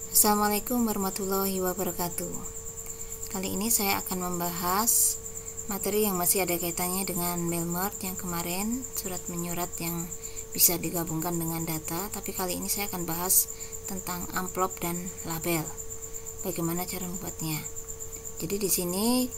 Assalamualaikum warahmatullahi wabarakatuh. Kali ini saya akan membahas materi yang masih ada kaitannya dengan mailmart yang kemarin, surat menyurat yang bisa digabungkan dengan data, tapi kali ini saya akan bahas tentang amplop dan label. Bagaimana cara membuatnya? Jadi di sini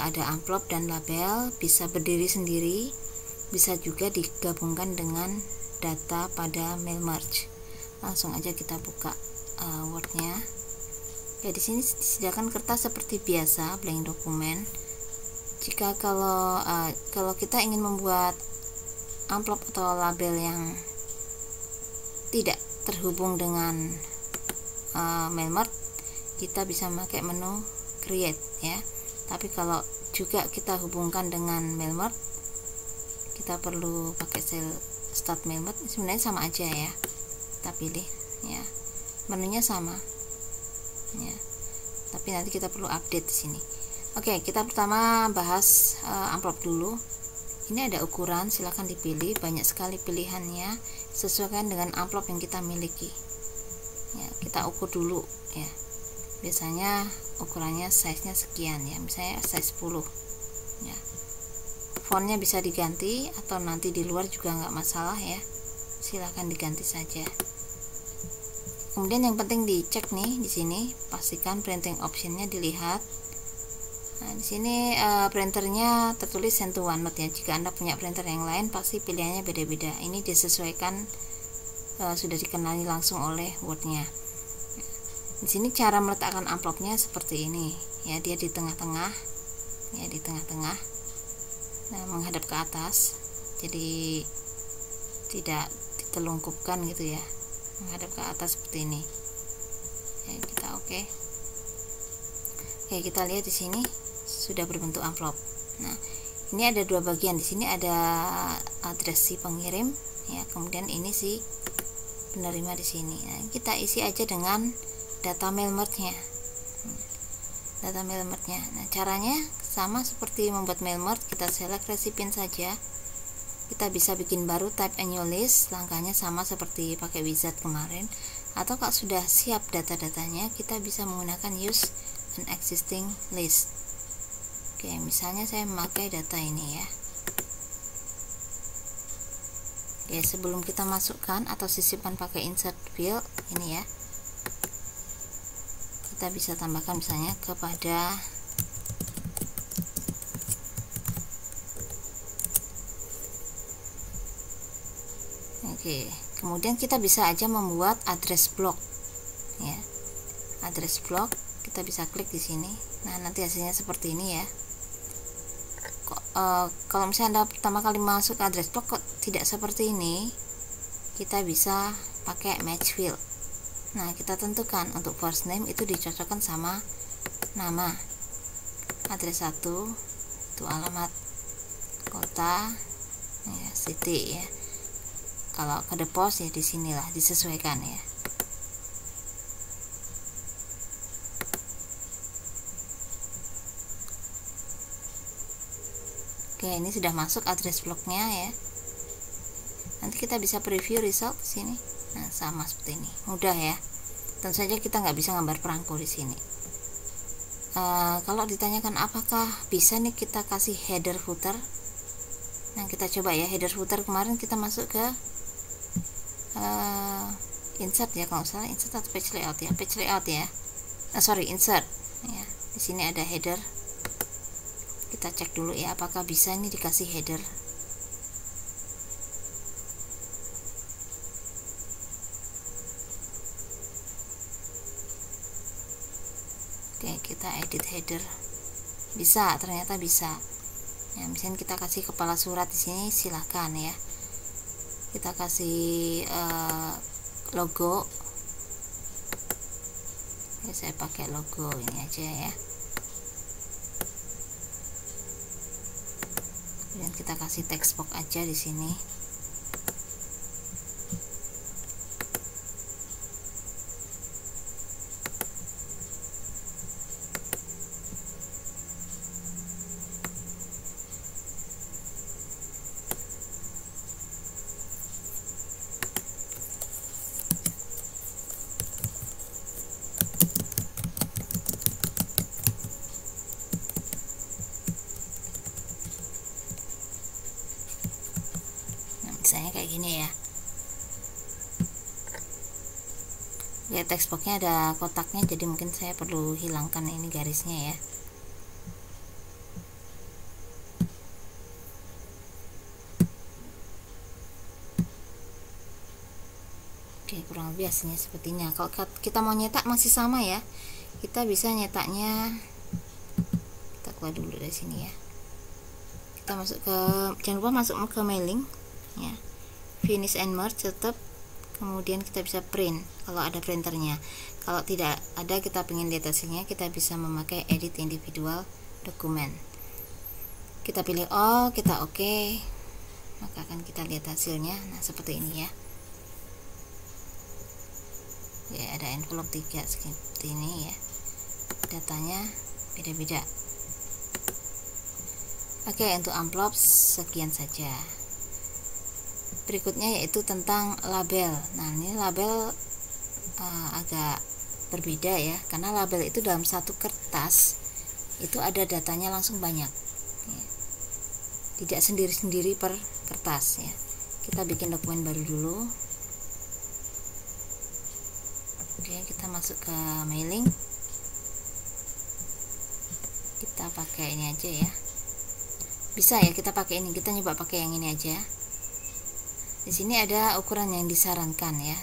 ada amplop dan label, bisa berdiri sendiri, bisa juga digabungkan dengan data pada mail merge. Langsung aja kita buka Word-nya. Ya, di sini disediakan kertas seperti biasa, blank dokumen. Jika kalau kita ingin membuat amplop atau label yang tidak terhubung dengan mailmart, kita bisa memakai menu create ya. Tapi kalau juga kita hubungkan dengan mailmart, kita perlu pakai sel start mailmart. Sebenarnya sama aja ya, kita pilih ya, menunya sama ya, tapi nanti kita perlu update di sini. Oke, kita pertama bahas amplop dulu. Ini ada ukuran, silahkan dipilih, banyak sekali pilihannya, sesuaikan dengan amplop yang kita miliki ya. Kita ukur dulu ya, biasanya ukurannya size nya sekian ya, misalnya size 10 ya. Fontnya bisa diganti atau nanti di luar juga nggak masalah ya, silahkan diganti saja. Kemudian yang penting dicek nih, di sini pastikan printing optionnya dilihat. Nah, di sini printernya tertulis send to OneNote ya. Jika Anda punya printer yang lain, pasti pilihannya beda-beda. Ini disesuaikan, sudah dikenali langsung oleh Word-nya. Di sini cara meletakkan amplopnya seperti ini ya, dia di tengah-tengah ya, di tengah-tengah. Nah, menghadap ke atas, jadi tidak ditelungkupkan gitu ya, menghadap ke atas seperti ini ya. Kita oke, kita lihat di sini sudah berbentuk amplop. Nah, ini ada dua bagian. Di sini ada address si pengirim ya, kemudian ini si penerima di sini. Nah, kita isi aja dengan data mailmart-nya. Data mailmart-nya. Nah, caranya sama seperti membuat mailmart, kita select recipient saja. Kita bisa bikin baru, type a new list, langkahnya sama seperti pakai wizard kemarin. Atau kalau sudah siap data-datanya, kita bisa menggunakan use an existing list. Oke, misalnya saya memakai data ini ya. Oke, sebelum kita masukkan atau sisipkan pakai insert field ini ya, kita bisa tambahkan misalnya kepada kemudian kita bisa aja membuat address block ya. Address block kita bisa klik di sini. Nah, nanti hasilnya seperti ini ya. Kalau misalnya Anda pertama kali masuk ke address block kok tidak seperti ini, kita bisa pakai match field. Nah, kita tentukan untuk first name itu dicocokkan sama nama. Address 1 itu alamat kota ya, city ya. Kalau ke the post ya di sinilah disesuaikan ya. Oke, ini sudah masuk address blocknya ya. Nanti kita bisa preview result di sini. Nah, sama seperti ini, mudah ya. Tentu saja kita nggak bisa gambar perangko di sini. Kalau ditanyakan apakah bisa nih kita kasih header footer, nah kita coba ya. Header footer kemarin kita masuk ke insert ya, kalau salah insert atau page layout ya, page layout ya. Insert ya. Di sini ada header. Kita cek dulu ya, apakah bisa ini dikasih header. Oke, kita edit header. Bisa, ternyata bisa. Ya, misalnya kita kasih kepala surat di sini, silahkan ya. Kita kasih logo. Ya, saya pakai logo ini aja ya. Kemudian kita kasih text box aja di sini. ya, textboxnya ada kotaknya, jadi mungkin saya perlu hilangkan ini garisnya ya. Oke, kurang lebih hasilnya sepertinya. Kalau kita mau nyetak masih sama ya, kita bisa nyetaknya, kita keluar dulu dari sini ya, kita masuk ke, jangan lupa masuk ke mailing ya, finish and merge tetap, kemudian kita bisa print kalau ada printernya. Kalau tidak ada, kita pengen lihat hasilnya, kita bisa memakai edit individual dokumen. Kita pilih all, kita oke, maka akan kita lihat hasilnya. Nah, seperti ini ya. Ya, ada envelope 3 seperti ini ya, datanya beda-beda. Oke, untuk amplop sekian saja. Berikutnya yaitu tentang label. Nah, ini label agak berbeda ya, karena label itu dalam satu kertas itu ada datanya langsung banyak ya. Tidak sendiri-sendiri per kertas ya. Kita bikin dokumen baru dulu. Oke, kita masuk ke mailing, kita pakai ini aja ya, bisa ya kita pakai ini, kita nyoba pakai yang ini aja. Di sini ada ukuran yang disarankan ya,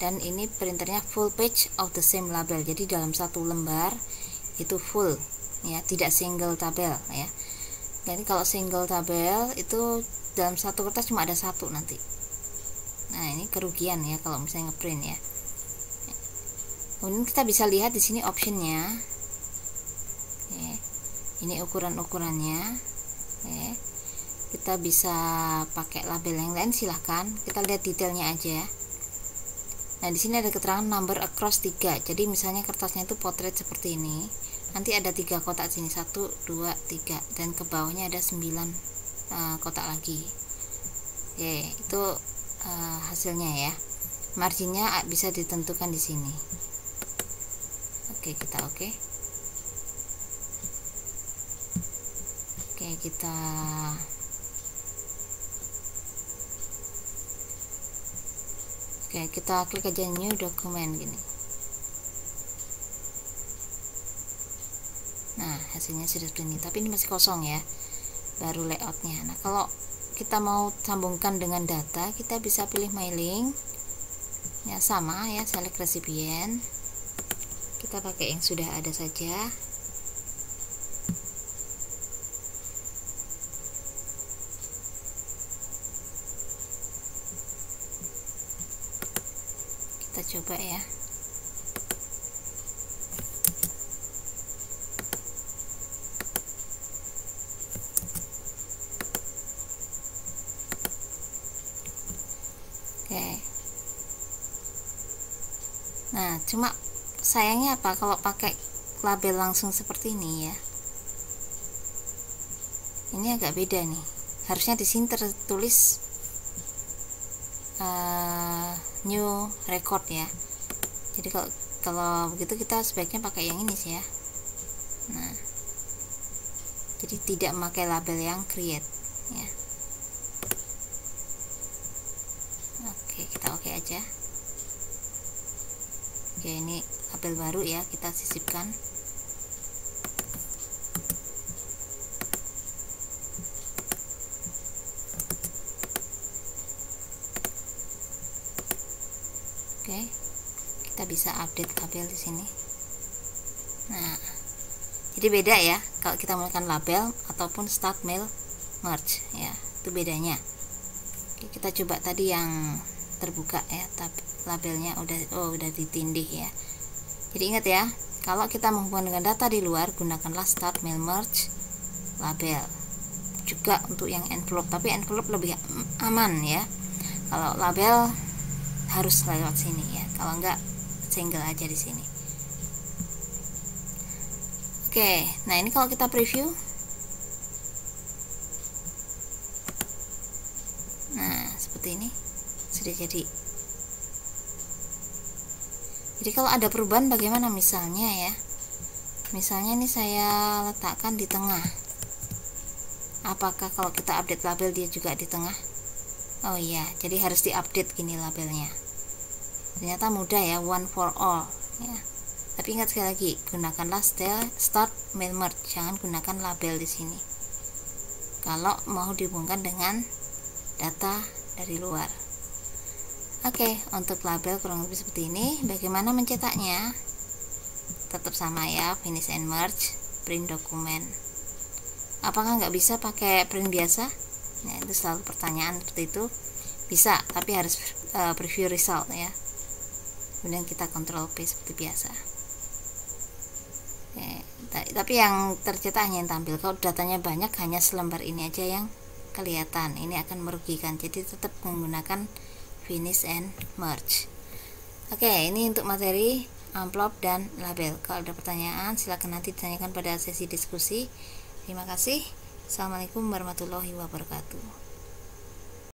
dan ini printernya full page of the same label, jadi dalam satu lembar itu full ya, tidak single tabel ya. Jadi kalau single tabel itu dalam satu kertas cuma ada satu nanti. Nah, ini kerugian ya kalau misalnya ngeprint ya. Kemudian kita bisa lihat di sini optionnya. Oke, ini ukuran-ukurannya. Oke, kita bisa pakai label yang lain, silahkan. Kita lihat detailnya aja. Nah, di sini ada keterangan number across 3. Jadi misalnya kertasnya itu potret seperti ini. Nanti ada 3 kotak sini, 1, 2, 3, dan ke bawahnya ada 9 kotak lagi. Oke, itu hasilnya ya. Marginnya bisa ditentukan di sini. Oke, kita oke, kita klik aja new document gini. Nah, hasilnya sudah seperti ini, tapi ini masih kosong ya, baru layoutnya. Nah, kalau kita mau sambungkan dengan data, kita bisa pilih mailing ya, sama ya, select recipient. Kita pakai yang sudah ada saja. Kita coba ya. Oke. Nah, cuma sayangnya apa kalau pakai label langsung seperti ini ya, ini agak beda nih. Harusnya di sini tertulis new record ya. Jadi kalau begitu kita sebaiknya pakai yang ini sih ya. Nah, jadi tidak memakai label yang create ya. Oke, kita oke aja. Oke, ini label baru ya, kita sisipkan. Oke, kita bisa update label di sini. Nah, jadi beda ya kalau kita menggunakan label ataupun start mail merge ya, itu bedanya. Oke, kita coba tadi yang terbuka ya, tapi labelnya udah ditindih ya. Jadi ingat ya, kalau kita menghubungkan dengan data di luar, gunakanlah start mail merge label. Juga untuk yang envelope, tapi envelope lebih aman ya. Kalau label harus lewat sini ya, kalau enggak single aja di sini. Oke, nah ini kalau kita preview, nah seperti ini sudah jadi. Jadi kalau ada perubahan bagaimana, misalnya ya, misalnya ini saya letakkan di tengah, apakah kalau kita update label dia juga di tengah? Oh iya, jadi harus diupdate gini labelnya. Ternyata mudah ya, one for all ya. Tapi ingat sekali lagi, gunakanlah start mail merge, jangan gunakan label di sini kalau mau dihubungkan dengan data dari luar. Oke, untuk label kurang lebih seperti ini. Bagaimana mencetaknya? Tetap sama ya, finish and merge, print dokumen. Apakah nggak bisa pakai print biasa? Nah, itu selalu pertanyaan seperti itu. Bisa, tapi harus preview result ya. Kemudian kita Ctrl P seperti biasa. Oke, tapi yang tercetak hanya yang tampil. Kalau datanya banyak, hanya selembar ini aja yang kelihatan. Ini akan merugikan. Jadi tetap menggunakan finish and merge. Oke, ini untuk materi amplop dan label. Kalau ada pertanyaan, silakan nanti ditanyakan pada sesi diskusi. Terima kasih. Assalamualaikum warahmatullahi wabarakatuh.